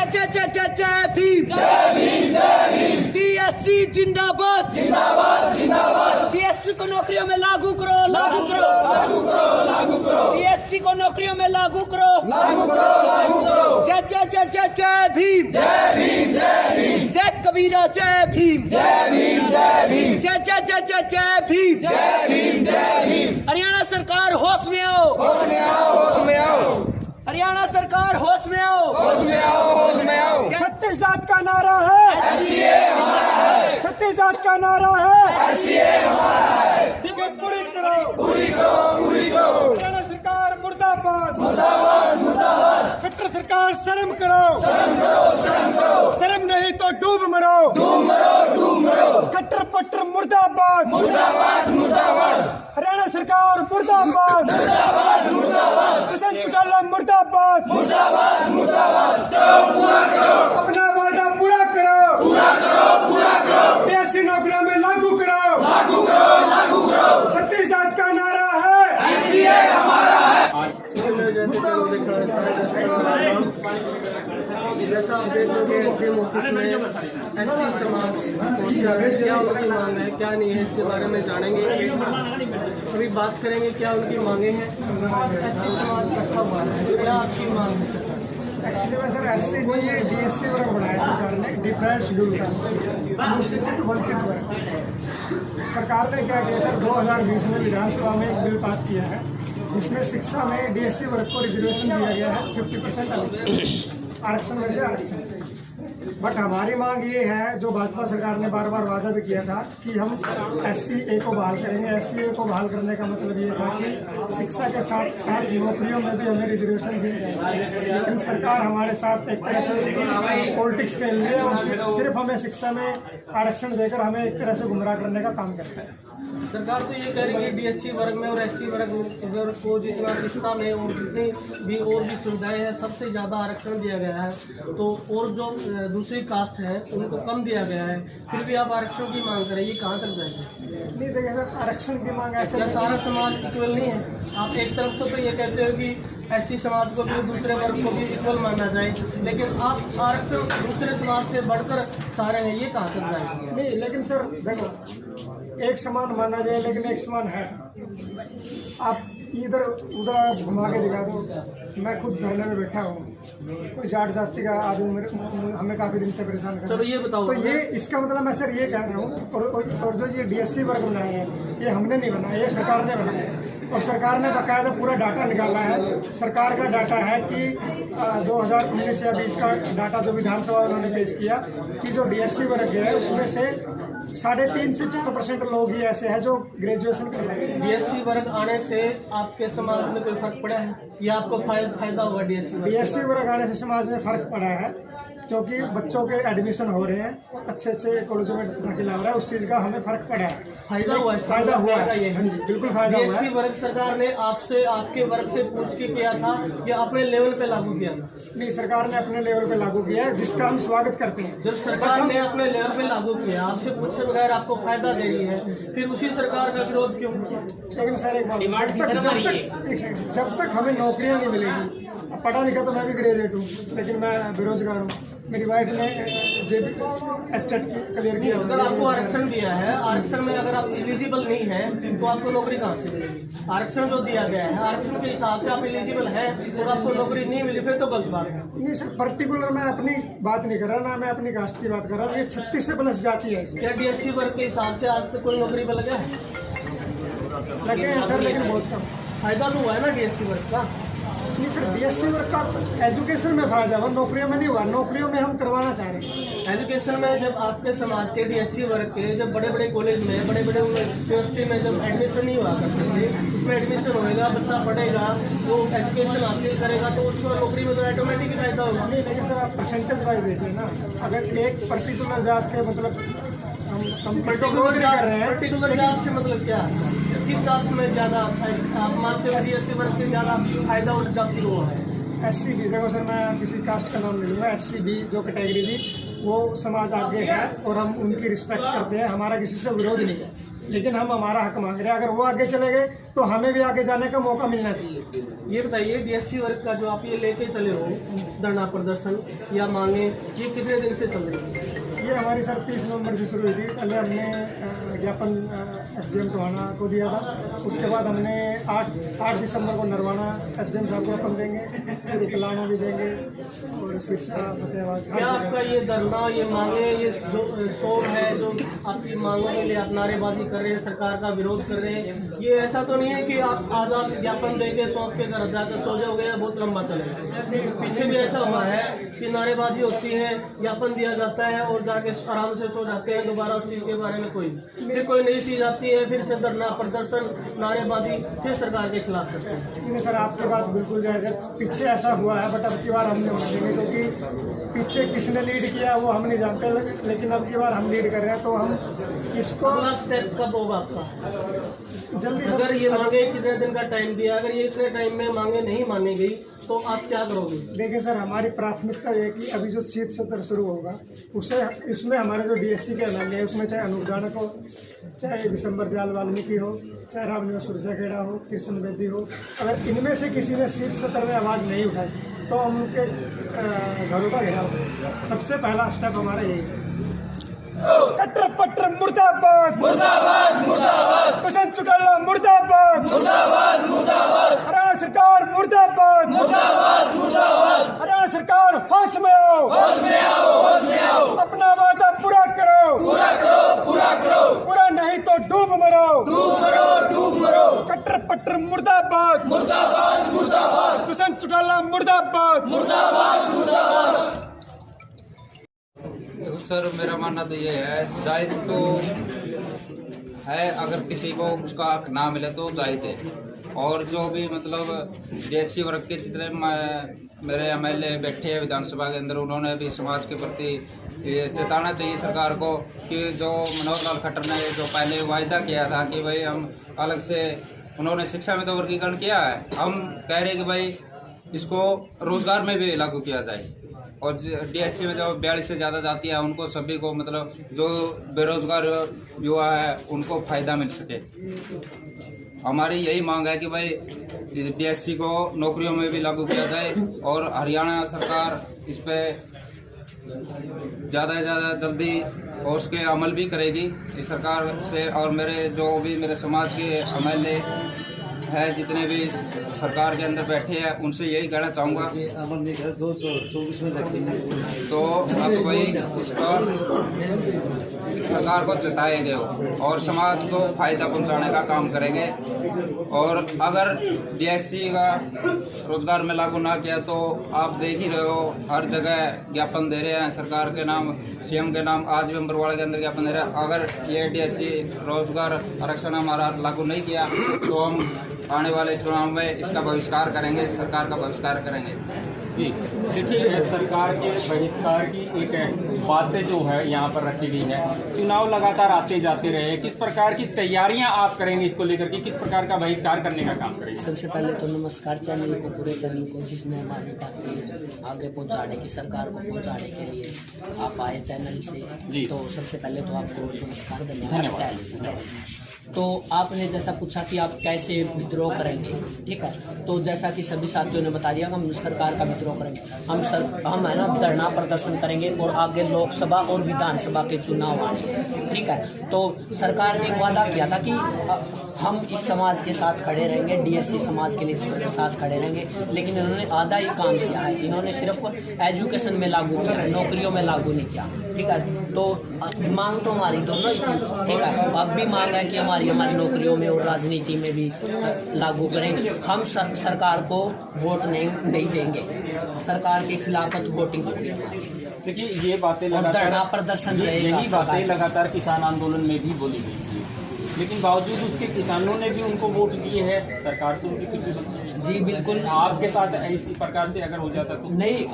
जय भीम डीएससी जिंदाबाद जिंदाबाद जिंदाबाद। डीएससी को नौकरियों में लागू करो लागू करो लागू करो लागू करो। डीएससी को नौकरियों में लागू करो लागू करो लागू करो। जय जय जय जय जय भीम जय भीम जय भीम। जय कबीरा जय भीम जय भीम जय भीम। जय जय जय जय जय भीम जय भीम जय भीम। हरियाणा सरकार होश में आओ होश में आओ होश में आओ। हरियाणा सरकार होश में आओ होश में आओ होश में आओ। 36 जात का नारा है एससीए हमारा है। 36 जात का नारा है एससीए हमारा है। पूरी करो पूरी करो पूरी करो। हरियाणा सरकार मुर्दाबाद मुर्दाबाद मुर्दाबाद। खट्टर सरकार शर्म करो शर्म करो शर्म करो। शर्म नहीं तो डूब मरो डूब मरो डूब मरो। खट्टर पट्टर मुर्दाबाद मुर्दाबाद मुर्दाबाद। हरियाणा सरकार मुर्दाबाद मुर्दाबाद मुर्दाबाद। किसान चौटाला मुर्दाबाद मुर्दाबाद मुर्दाबाद। पूरा करो अपना वादा पूरा करो पूरा करो पूरा करो। डीएससी नौकरियों में लागू करो लागू करो लागू करो। 36 जात का नारा है एससीए हमारा है। जैसा आप देख लोगे एसडीएम ऑफिस में एससी समाज पहुंचा है, क्या उनकी मांग है क्या नहीं है इसके बारे में जानेंगे। अभी बात करेंगे क्या उनकी मांगे हैं। एससी समाज इकट्ठा हुआ है, क्या आपकी मांग है? एक्चुअली में सर एससी नहीं ये डीएससी वर्ग बनाया सरकार ने डिफरेंट शेड्यूल कास्ट अनुसूचित वंचित वर्ग। सरकार ने क्या किया सर 2020 में विधानसभा में एक बिल पास किया है जिसमें शिक्षा में डीएससी वर्ग को रिजर्वेशन दिया गया है 50% आरक्षण में से आरक्षण। बट हमारी मांग ये है जो भाजपा सरकार ने बार बार वादा भी किया था कि हम एससीए को बहाल करेंगे। एससीए को बहाल करने का मतलब ये था कि शिक्षा के साथ साथ नौकरियों में भी हमें रिजर्वेशन दिए जाए। लेकिन सरकार हमारे साथ एक तरह से पॉलिटिक्स खेल रही है और सिर्फ हमें शिक्षा में आरक्षण देकर हमें एक तरह से गुमराह करने का काम करता है। सरकार तो ये कह रही है डीएससी वर्ग में और एससी वर्ग को जितना शिक्षा में और जितनी भी और भी सुविधाएं हैं सबसे ज़्यादा आरक्षण दिया गया है, तो और जो दूसरी कास्ट है उनको कम दिया गया है, फिर भी आप आरक्षण की मांग करें, ये कहाँ तक जाएगी? नहीं देखिए सर आरक्षण की मांग ऐसे क्या सारा समाज इक्वल नहीं है? आप एक तरफ से तो ये कहते हो कि एससी समाज को भी दूसरे वर्ग को भी इक्वल मानना चाहिए, लेकिन आप आरक्षण दूसरे समाज से बढ़कर चाह रहे हैं, ये कहाँ तक जाएगी? नहीं लेकिन सर देखो एक समान माना जाए लेकिन एक समान है। आप इधर उधर घुमा के दिखा दो। मैं खुद धरने में बैठा हूँ, कोई जाट जाति का आदमी हमें काफी दिन से परेशान कर। चलो ये बताओ तो ये इसका मतलब मैं सर ये कह रहा हूँ और जो ये डीएससी वर्ग बनाया है ये हमने नहीं बनाया, ये सरकार ने बनाया है और सरकार ने बाकायदा पूरा डाटा निकाला है। सरकार का डाटा है कि 2019 या 20 का डाटा जो विधानसभा उन्होंने पेश किया कि जो डीएससी वर्ग है उसमें से 3.5 से 4% लोग ही ऐसे हैं जो ग्रेजुएशन कर रहे हैं। डीएससी वर्ग आने से आपके समाज में कोई फर्क पड़ा है या आपको फायदा होगा? डीएससी वर्ग आने से समाज में फर्क पड़ा है क्योंकि बच्चों के एडमिशन हो रहे हैं, अच्छे अच्छे कॉलेजों में दाखिला हो रहा है, उस चीज़ का हमें फर्क पड़ा है। फायदा हुआ है? फायदा हुआ है, हाँ जी बिल्कुल फायदा हुआ है। डीएससी वर्ग सरकार ने आपसे आपके वर्ग से पूछ के किया था या अपने लेवल पे लागू किया था? नहीं सरकार ने अपने लेवल पे लागू किया है जिसका हम स्वागत करते हैं। जब सरकार ने अपने लेवल पे लागू किया, आपसे पूछे बगैर आपको फायदा दे रही है, फिर उसी सरकार का विरोध क्यों? लेकिन सर एक बात, जब तक हमें नौकरियां नहीं मिलेगी, पढ़ा लिखा तो मैं भी ग्रेजुएट हूँ लेकिन मैं बेरोजगार हूँ। मेरी वाइफ ने एस्टेट क्लियर किया। अगर आपको आरक्षण दिया है, आरक्षण में अगर आप एलिजिबल नहीं है तो आपको नौकरी कहाँ से मिलेगी? आरक्षण जो दिया गया है आरक्षण के हिसाब से आप एलिजिबल हैं और आपको नौकरी नहीं मिली फिर तो गलत बात है। नहीं सर पर्टिकुलर मैं अपनी बात नहीं कर रहा ना, मैं अपनी कास्ट की बात कर रहा हूँ। ये 36 से प्लस जाती है। क्या डीएससी वर्ग के हिसाब से आज तक कोई नौकरी पर लगा है? लगे हैं सर लेकिन बहुत कम। फायदा तो हुआ है ना डीएससी वर्ग का? नहीं सर डीएससी वर्ग का एजुकेशन में फायदा हुआ, नौकरियों में नहीं हुआ। नौकरियों में हम करवाना चाह रहे हैं। एजुकेशन में जब आज के समाज के डीएससी वर्ग के जब बड़े बड़े कॉलेज में बड़े बड़े यूनिवर्सिटी में जब एडमिशन नहीं हुआ करते थे, उसमें एडमिशन होएगा, बच्चा पढ़ेगा, वो एजुकेशन हासिल करेगा तो उसको नौकरी में तो ऑटोमेटिक फायदा होगा। नहीं लेकिन सर आप परसेंटेज वाइज देखिए ना, अगर एक पर्टिकुलर जात के मतलब हम पर्टिकुलर जात से मतलब क्या है? किस जात में ज्यादा आप मानते हो डीएससी वर्ग से ज्यादा फायदा उस जात को है? एससी बी देखो सर मैं किसी कास्ट का नाम नहीं लूँगा। एससी बी जो कैटेगरी थी वो समाज आगे है और हम उनकी रिस्पेक्ट करते हैं, हमारा किसी से विरोध नहीं है। लेकिन हम हमारा हक मांग रहे हैं। अगर वो आगे चले गए तो हमें भी आगे जाने का मौका मिलना चाहिए। ये बताइए डीएससी वर्ग का जो आप ये लेके चले हो धरना प्रदर्शन या मांगे, ये कितने दिन से चल रही है? ये हमारी सर 30 नवंबर से शुरू हुई थी। पहले हमने ज्ञापन एसडीएम टोहाना को दिया था, उसके बाद हमने 8 दिसंबर को नरवाना एसडीएम साहब को अपन देंगे, फिर उकलाना भी देंगे और सिरसा फतेहाबाद। क्या आपका ये धरना, ये मांगे, ये जो शोर है, जो आपकी मांगों के लिए आप नारेबाजी कर रहे हैं, सरकार का विरोध कर रहे हैं, ये ऐसा तो नहीं है कि आप आज आप ज्ञापन देके सौंप के घर जाकर सो जाओगे या बहुत लंबा चलेगा? पीछे भी ऐसा हुआ है कि नारेबाजी होती है, ज्ञापन दिया जाता है और जाके आराम से सो जाते हैं, दोबारा उस चीज़ के बारे में फिर कोई नई चीज़ आती है, फिर से धरना प्रदर्शन नारेबाजी फिर सरकार के खिलाफ करते हैं। नहीं सर, आपकी बात बिल्कुल जायज़ है। पीछे ऐसा हुआ है, बट अब की बार हमने मानेंगे, क्योंकि पीछे किसने लीड किया वो हम नहीं जानते, लेकिन अब की बार हम लीड कर रहे हैं। तो हम इसको अगला स्टेप कब होगा आपका? जल्दी अगर ये मांगे कितने दिन का टाइम दिया, अगर ये इतने टाइम में मांगे नहीं मानी गई तो आप क्या करोगे? देखिए सर, हमारी प्राथमिकता ये है कि अभी जो शीत सत्र शुरू होगा उसमें हमारे जो डीएससी के एमएलए है, उसमें चाहे अनूप दानक हो, चाहे विशंबर दयाल वाल्मीकि हो, चाहे रामनिवास सुरजाखेड़ा हो, कृष्ण बेदी हो, अगर इनमें से किसी ने शीत सत्र में आवाज़ नहीं उठाई तो हम उनके घरों का घेराव करेंगे। सबसे पहला स्टेप हमारा यही है। कट्टर पट्टर मुर्दाबाद, मुर्दाबाद, मुर्दाबाद, कुशन चौटाला मुर्दाबाद, मुर्दाबाद, मुर्दाबाद, हरियाणा सरकार मुर्दाबाद, मुर्दाबाद, मुर्दाबाद, हरियाणा सरकार होश में आओ, होश में आओ, होश में आओ, अपना वादा पूरा करो, पूरा करो, पूरा करो, पूरा नहीं तो डूब मरो, डूब मरो, डूब मरो। कट्टर पट्टर मुर्दाबाद, मुर्दाबाद, मुर्दाबाद, कुशन चौटाला मुर्दाबाद, मुर्दाबाद, मुर्दाबाद। तो सर मेरा मानना तो ये है, जायज़ तो है, अगर किसी को उसका हक ना मिले तो जायज़ है। और जो भी मतलब डीएससी वर्ग के जितने मेरे एमएलए बैठे हैं विधानसभा के अंदर, उन्होंने भी समाज के प्रति ये चेताना चाहिए सरकार को कि जो मनोहर लाल खट्टर ने जो पहले वायदा किया था कि भाई हम अलग से, उन्होंने शिक्षा में तो वर्गीकरण किया है, हम कह रहे हैं कि भाई इसको रोज़गार में भी लागू किया जाए। और डीएससी में जो 42 से ज़्यादा जातियाँ हैं उनको सभी को मतलब जो बेरोजगार युवा है उनको फ़ायदा मिल सके। हमारी यही मांग है कि भाई डीएससी को नौकरियों में भी लागू किया जाए और हरियाणा सरकार इस पर ज़्यादा से ज़्यादा जल्दी और उसके अमल भी करेगी इस सरकार से। और मेरे समाज के एमएलए है जितने भी सरकार के अंदर बैठे हैं उनसे यही कहना चाहूँगा तो अब वही इसका सरकार को चेताएंगे और समाज को फायदा पहुंचाने का काम करेंगे। और अगर डीएससी का रोजगार में लागू ना किया तो आप देख ही रहे हो, हर जगह ज्ञापन दे रहे हैं सरकार के नाम, सीएम के नाम, आज भी अम्बरवाड़ा के अंदर ज्ञापन दे रहे हैं। अगर ये डीएससी रोजगार आरक्षण हमारा लागू नहीं किया तो हम आने वाले चुनाव में इसका बहिष्कार करेंगे, सरकार का बहिष्कार करेंगे। जी देखिए, सरकार के बहिष्कार की एक बातें जो है यहाँ पर रखी गई है। चुनाव लगातार आते जाते रहे, किस प्रकार की तैयारियां आप करेंगे इसको लेकर के, किस प्रकार का बहिष्कार करने का काम करेंगे? सबसे पहले तो नमस्कार चैनल को, पूरे चैनल को जिसने हमारी बातें आगे पहुंचाने की, सरकार को पहुंचाने के लिए आप आए चैनल से जी। तो सबसे पहले तो आपको नमस्कार, धन्यवाद। तो आपने जैसा पूछा कि आप कैसे विद्रोह करेंगे, ठीक है, तो जैसा कि सभी साथियों ने बता दिया, हम सरकार का विद्रोह करेंगे। हम है ना धरना प्रदर्शन करेंगे और आगे लोकसभा और विधानसभा के चुनाव आने हैं, ठीक है। तो सरकार ने वादा किया था कि हम इस समाज के साथ खड़े रहेंगे, डीएससी समाज के लिए साथ खड़े रहेंगे, लेकिन इन्होंने आधा ही काम किया है। इन्होंने सिर्फ एजुकेशन में लागू किया है, नौकरियों में लागू नहीं किया, ठीक है। तो मांग तो हमारी दोनों ही थी, ठीक है। अब भी मांग है कि हमारी नौकरियों में और राजनीति में भी लागू करेंगे। हम सरकार को वोट नहीं देंगे, सरकार के खिलाफ वोटिंग होगी हमारी। देखिए, ये बातें धरना प्रदर्शन यही बातें लगातार किसान आंदोलन में भी बोली गई थी, लेकिन बावजूद उसके किसानों ने भी उनको वोट दिए है, सरकार को जी बिल्कुल। आपके साथ इसी प्रकार से अगर हो जाता तो नहीं,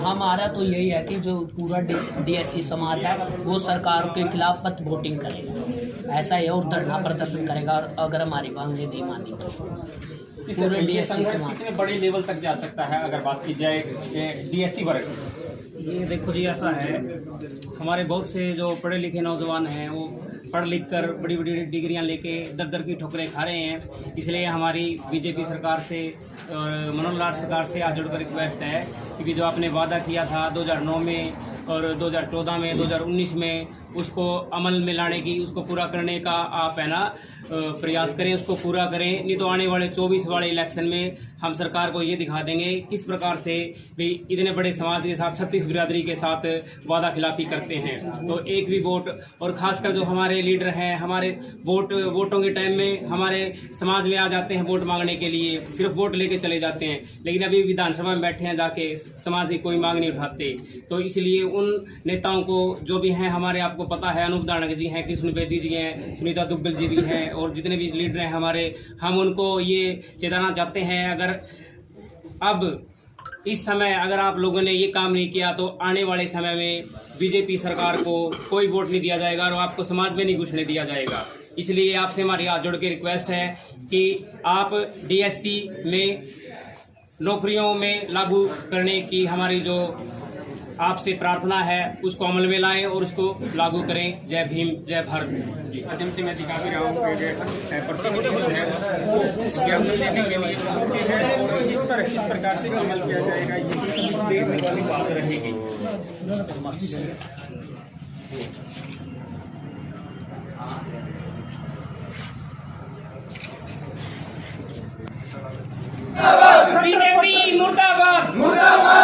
हमारा तो यही है कि जो पूरा डीएससी समाज है वो सरकार के खिलाफ वोटिंग करेगा, ऐसा ही है, और धरना प्रदर्शन करेगा। और अगर हमारी मांगें नहीं मानी तो पूरे डीएससी समाज कितने बड़े लेवल तक जा सकता है अगर बात की जाए डीएससी वर्ग? ये देखो जी, ऐसा है, हमारे बहुत से जो पढ़े लिखे नौजवान हैं वो पढ़ लिख कर बड़ी बड़ी डिग्रियां लेके दर दर की ठोकरें खा रहे हैं। इसलिए हमारी बीजेपी सरकार से और मनोहर लाल सरकार से हाथ जोड़कर रिक्वेस्ट है कि जो आपने वादा किया था 2009 में और 2014 में 2019 में, उसको अमल में लाने की, उसको पूरा करने का आप है ना प्रयास करें, उसको पूरा करें। नहीं तो आने वाले 24 वाले इलेक्शन में हम सरकार को ये दिखा देंगे किस प्रकार से भी इतने बड़े समाज के साथ 36 बिरादरी के साथ वादा खिलाफी करते हैं। तो एक भी वोट, और खासकर जो हमारे लीडर हैं, हमारे वोटों के टाइम में हमारे समाज में आ जाते हैं वोट मांगने के लिए, सिर्फ वोट लेके चले जाते हैं, लेकिन अभी विधानसभा में बैठे हैं जाके समाज की कोई मांग नहीं उठाते। तो इसलिए उन नेताओं को जो भी हैं, हमारे आपको पता है अनूप दानक जी हैं, कृष्ण बेदी जी हैं, सुनीता दुग्गल जी भी हैं, और जितने भी लीडर हैं हमारे, हम उनको ये चेताना चाहते हैं, अगर अब इस समय अगर आप लोगों ने ये काम नहीं किया तो आने वाले समय में बीजेपी सरकार को कोई वोट नहीं दिया जाएगा और आपको समाज में नहीं घुसने दिया जाएगा। इसलिए आपसे हमारी हाथ जोड़ के रिक्वेस्ट है कि आप डीएससी में नौकरियों में लागू करने की हमारी जो आपसे प्रार्थना है उसको अमल में लाएं और उसको लागू करें। जय भीम, जय भारत। जी, माध्यम से मैं दिखा भी रहा हूँ प्रतिनिधि जो है वो ज्ञापन देने के लिए पहुंचे हैं और किस प्रकार से अमल किया जाएगा ये देखने वाली बात रहेगी। बीजेपी मुर्दाबाद, मुर्दाबाद।